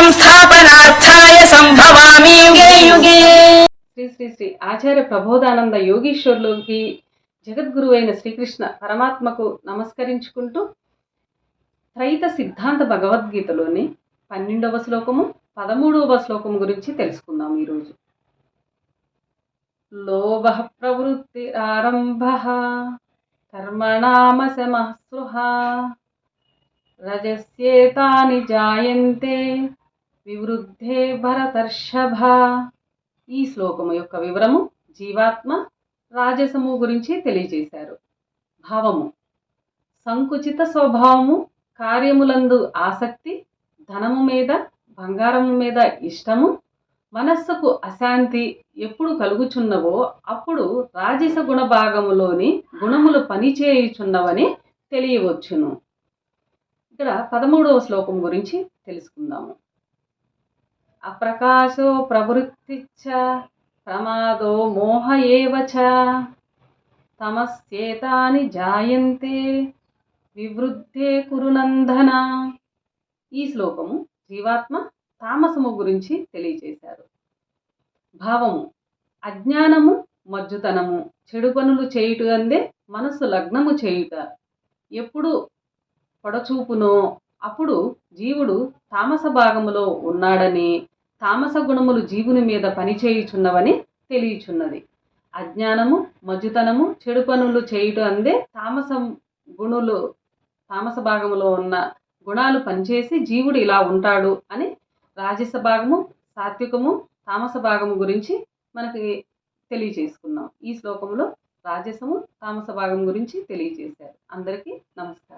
సంస్థాపనార్థాయ సంభవామి యుగే యుగే. శ్రీ శ్రీ శ్రీ ఆచార్య ప్రబోధానంద యోగీశ్వరులకి జగద్గురు అయిన శ్రీకృష్ణ పరమాత్మకు నమస్కరించుకుంటూ త్రైత సిద్ధాంత భగవద్గీతలోని 12వ శ్లోకము 13వ శ్లోకము గురించి తెలుసుకుందాం ఈరోజు. లోభ ప్రవృత్తిరారంభ కర్మణామశమః స్పృహ రజస్యేతాని జాయంతే వివృద్ధే భరతర్షభ. ఈ శ్లోకము యొక్క వివరము జీవాత్మ రాజసము గురించి తెలియజేశారు. భావము: సంకుచిత స్వభావము, కార్యములందు ఆసక్తి, ధనము మీద బంగారము మీద ఇష్టము, మనస్సుకు అశాంతి ఎప్పుడు కలుగుచున్నవో అప్పుడు రాజస గుణభాగములోని గుణములు పనిచేయుచున్నవని తెలియవచ్చును. ఇక్కడ 13వ శ్లోకం గురించి తెలుసుకుందాము. అప్రకాశో ప్రవృత్తిచ్చ ప్రమాదో మోహ ఏవ చ తమస్యేతాని జాయంతే వివృద్ధే కురునందన. ఈ శ్లోకము జీవాత్మ తామసము గురించి తెలియజేశారు. భావము: అజ్ఞానము, మజ్జుతనము, చెడు పనులు చేయుట అందే మనస్సు లగ్నము చేయుట ఎప్పుడు పొడచూపునో అప్పుడు జీవుడు తామస భాగములో ఉన్నాడని, తామస గుణములు జీవుని మీద పనిచేయుచున్నవని తెలియచున్నది. అజ్ఞానము, మజ్జుతనము, చెడు పనులు చేయుట అందే తామస భాగములో ఉన్న గుణాలు పనిచేసి జీవుడు ఇలా ఉంటాడు అని రాజస భాగము, సాత్వికము, తామస భాగము గురించి మనకి తెలియచేసుకున్నాం. ఈ శ్లోకంలో రాజసము, తామస భాగం గురించి తెలియజేశారు. అందరికీ నమస్కారం.